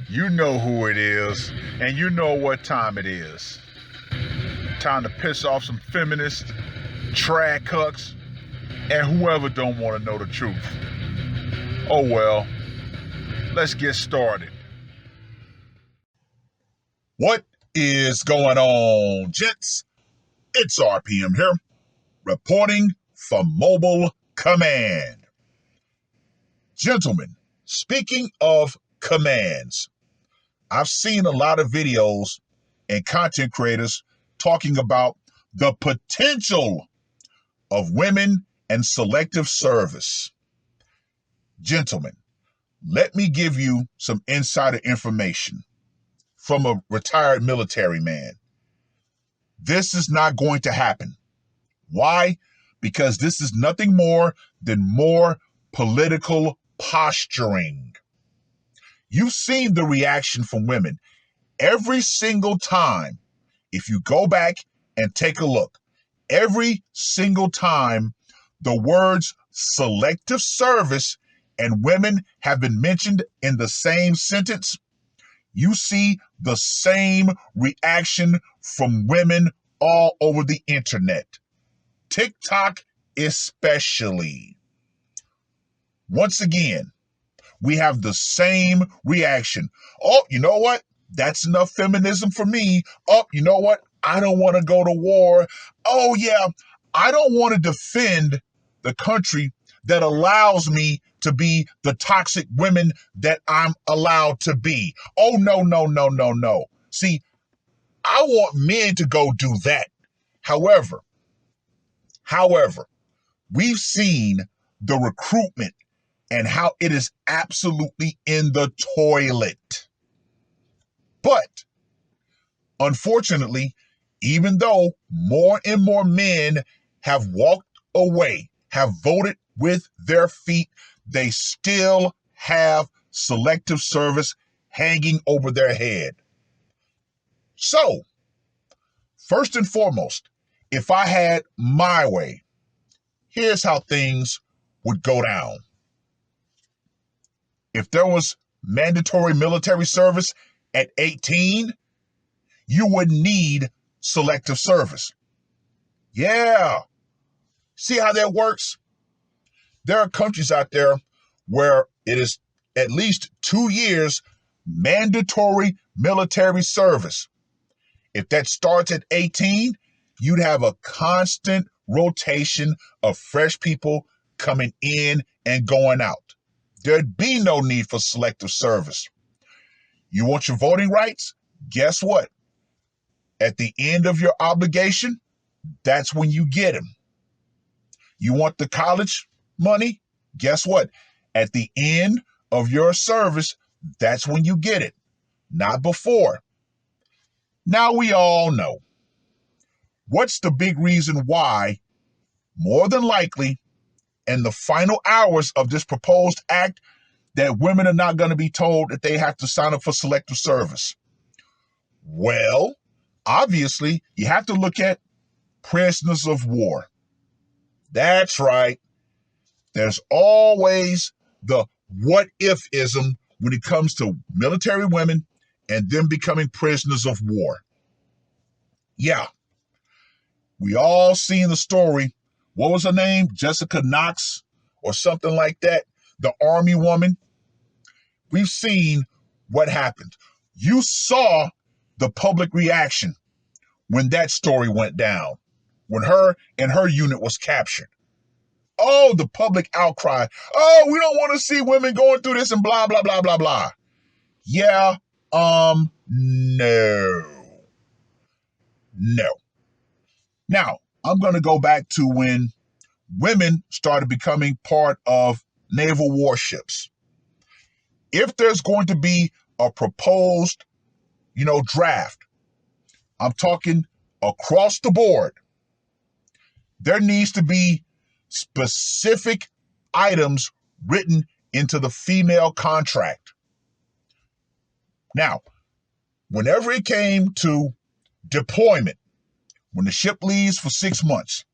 You know who it is, and you know what time it is. Time to piss off some feminists, trad cucks, and whoever don't want to know the truth. Oh well, let's get started. What is going on, gents? It's R.P.M here, reporting from Mobile Command. Gentlemen, speaking of commands, I've seen a lot of videos and content creators talking about the potential of women and selective service. Gentlemen, let me give you some insider information from a retired military man. This is not going to happen. Why? Because this is nothing more than more political posturing. You've seen the reaction from women every single time. If you go back and take a look, every single time the words selective service and women have been mentioned in the same sentence, you see the same reaction from women all over the internet. TikTok especially. Once again, we have the same reaction. Oh, you know what? That's enough feminism for me. Oh, you know what? I don't want to go to war. Oh, yeah, I don't want to defend the country that allows me to be the toxic women that I'm allowed to be. Oh, no, no, no, no, no. See, I want men to go do that. However, we've seen the recruitment and how it is absolutely in the toilet. But unfortunately, even though more and more men have walked away, have voted with their feet, they still have selective service hanging over their head. So, first and foremost, if I had my way, here's how things would go down. If there was mandatory military service at 18, you would need selective service. Yeah. See how that works? There are countries out there where it is at least 2 years mandatory military service. If that starts at 18, you'd have a constant rotation of fresh people coming in and going out. There'd be no need for selective service. You want your voting rights? Guess what? At the end of your obligation, that's when you get them. You want the college money? Guess what? At the end of your service, that's when you get it, not before. Now we all know. What's the big reason why, more than likely, in the final hours of this proposed act, that women are not going to be told that they have to sign up for selective service? Well, obviously, you have to look at prisoners of war. That's right. There's always the what-if-ism when it comes to military women and them becoming prisoners of war. Yeah. We all seen the story. What was her name? Jessica Knox or something like that? The Army woman. We've seen what happened. You saw the public reaction when that story went down, when her and her unit was captured. Oh, the public outcry. Oh, we don't want to see women going through this and blah, blah, blah, blah, blah. Yeah, no. Now, I'm going to go back to when women started becoming part of naval warships. If there's going to be a proposed, draft, I'm talking across the board, there needs to be specific items written into the female contract. Now, whenever it came to deployment, when the ship leaves for 6 months,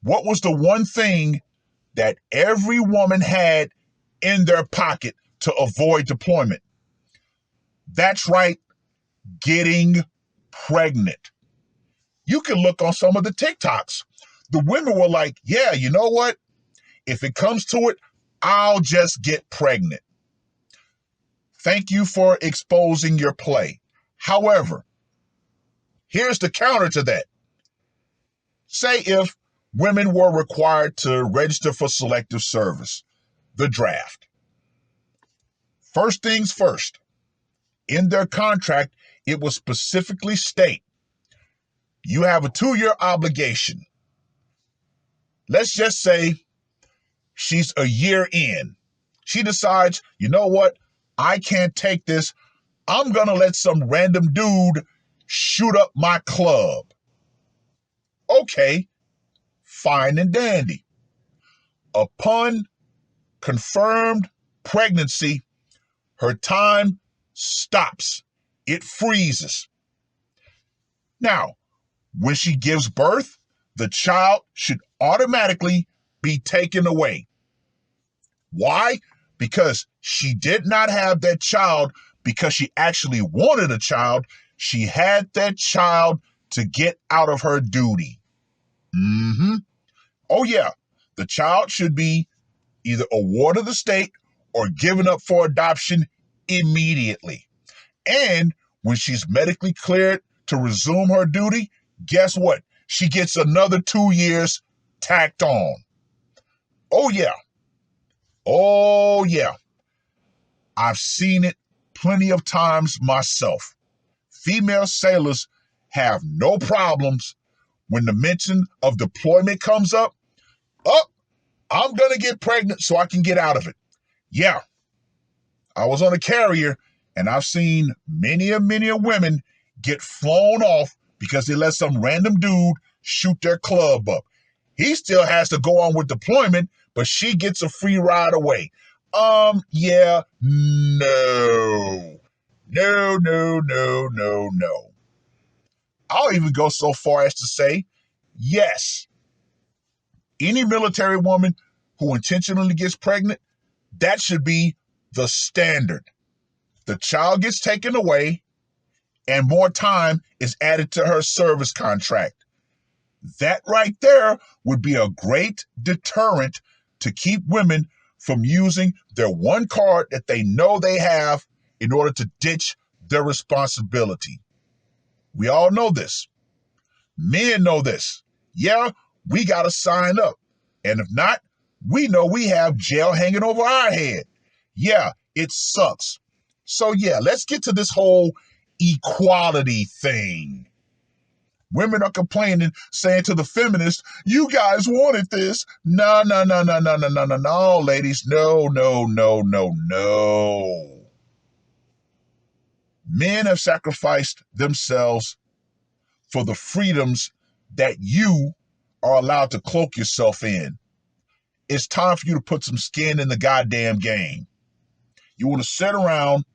what was the one thing that every woman had in their pocket to avoid deployment. That's right, getting pregnant. You can look on some of the TikToks. The women were like, yeah, you know what? If it comes to it, I'll just get pregnant. Thank you for exposing your play. However, here's the counter to that. Say if women were required to register for selective service, the draft. First things first, in their contract, it will specifically state you have a 2-year obligation. Let's just say she's a year in. She decides, you know what? I can't take this. I'm going to let some random dude shoot up my club. Okay, fine and dandy. Upon confirmed pregnancy, her time stops. It freezes. Now, when she gives birth, the child should automatically be taken away. Why? Because she did not have that child because she actually wanted a child. She had that child to get out of her duty. Oh yeah, the child should be either awarded the state or given up for adoption immediately. And when she's medically cleared to resume her duty, guess what? She gets another 2 years tacked on. Oh yeah. Oh yeah. I've seen it plenty of times myself. Female sailors have no problems when the mention of deployment comes up. Oh, I'm going to get pregnant so I can get out of it. Yeah. I was on a carrier and I've seen many women get flown off because they let some random dude shoot their club up. He still has to go on with deployment, but she gets a free ride away. Yeah, no. No. I'll even go so far as to say, yes, any military woman who intentionally gets pregnant, that should be the standard. The child gets taken away and more time is added to her service contract. That right there would be a great deterrent to keep women from using their one card that they know they have in order to ditch their responsibility. We all know this. Men know this. Yeah, we got to sign up. And if not, we know we have jail hanging over our head. Yeah, it sucks. So yeah, let's get to this whole equality thing. Women are complaining, saying to the feminists, you guys wanted this. No, ladies. No. Men have sacrificed themselves for the freedoms that you are allowed to cloak yourself in. It's time for you to put some skin in the goddamn game. You want to sit around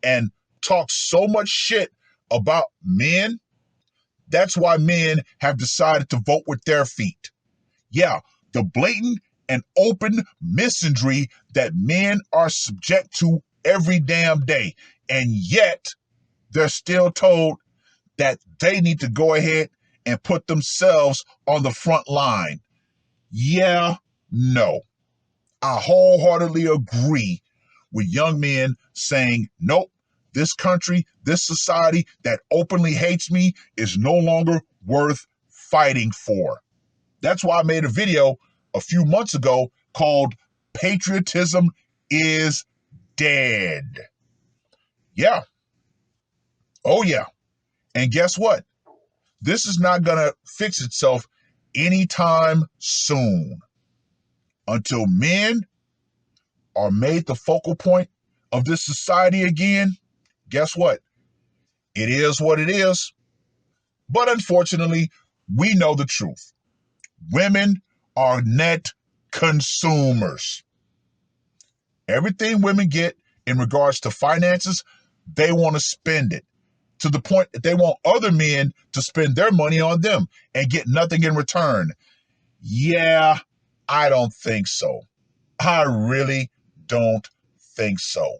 and talk so much shit about men? That's why men have decided to vote with their feet. Yeah, the blatant and open misandry that men are subject to every damn day. And yet, they're still told that they need to go ahead and put themselves on the front line. Yeah, no. I wholeheartedly agree with young men saying, nope, this country, this society that openly hates me is no longer worth fighting for. That's why I made a video a few months ago called Patriotism is Dead. Yeah. Oh, yeah. And guess what? This is not going to fix itself anytime soon. Until men are made the focal point of this society again, guess what? It is what it is. But unfortunately, we know the truth. Women are net consumers. Everything women get in regards to finances, they want to spend it to the point that they want other men to spend their money on them and get nothing in return. Yeah, I don't think so. I really don't think so.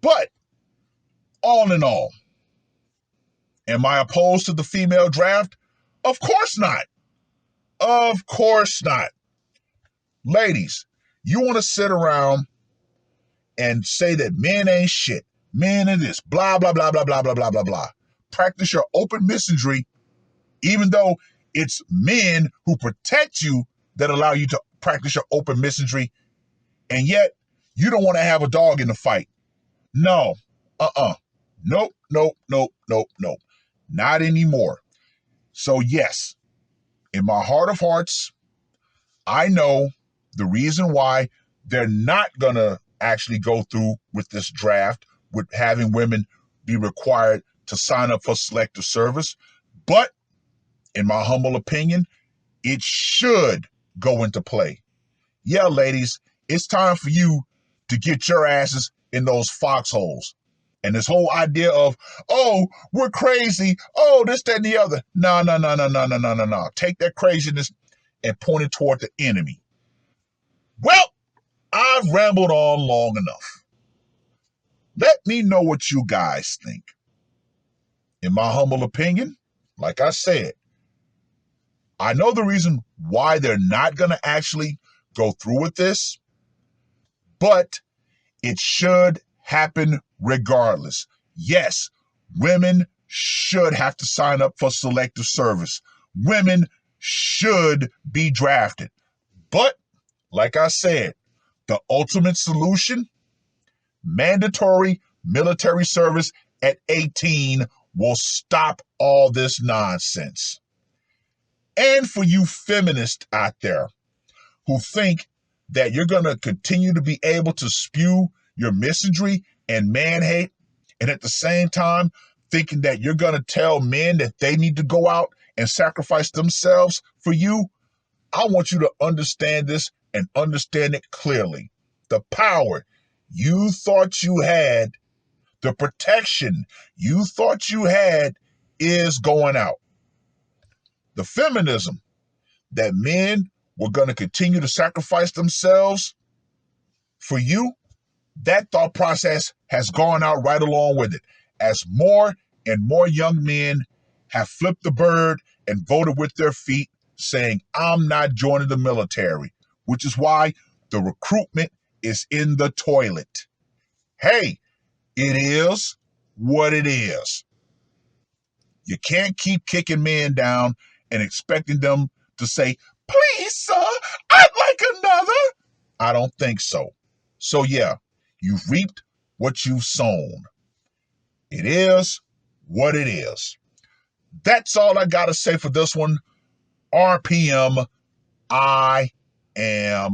But all in all, am I opposed to the female draft? Of course not. Of course not. Ladies, you want to sit around and say that men ain't shit. Men are this, blah, blah, blah, blah, blah, blah, blah, blah, blah. Practice your open misandry, even though it's men who protect you that allow you to practice your open misandry, and yet you don't want to have a dog in the fight. No. Nope, nope, nope, nope, nope. Not anymore. So yes, in my heart of hearts, I know the reason why they're not going to actually go through with this draft, with having women be required to sign up for selective service. But in my humble opinion, it should go into play. Yeah, ladies, it's time for you to get your asses in those foxholes. And this whole idea of, oh, we're crazy, oh, this, that, and the other. No. Take that craziness and point it toward the enemy. Well, I've rambled on long enough. Let me know what you guys think. In my humble opinion, like I said, I know the reason why they're not going to actually go through with this, but it should happen regardless. Yes, women should have to sign up for selective service. Women should be drafted. But, like I said, the ultimate solution, mandatory military service at 18 will stop all this nonsense. And for you feminists out there who think that you're going to continue to be able to spew your misandry and man hate, and at the same time thinking that you're going to tell men that they need to go out and sacrifice themselves for you, I want you to understand this and understand it clearly. The power you thought you had, the protection you thought you had is going out. The feminism that men were going to continue to sacrifice themselves for you, that thought process has gone out right along with it, as more and more young men have flipped the bird and voted with their feet, saying, I'm not joining the military, which is why the recruitment is in the toilet. Hey, it is what it is. You can't keep kicking men down and expecting them to say, please, sir, I'd like another. I don't think so. So yeah, you've reaped what you've sown. It is what it is. That's all I got to say for this one. R.P.M. I am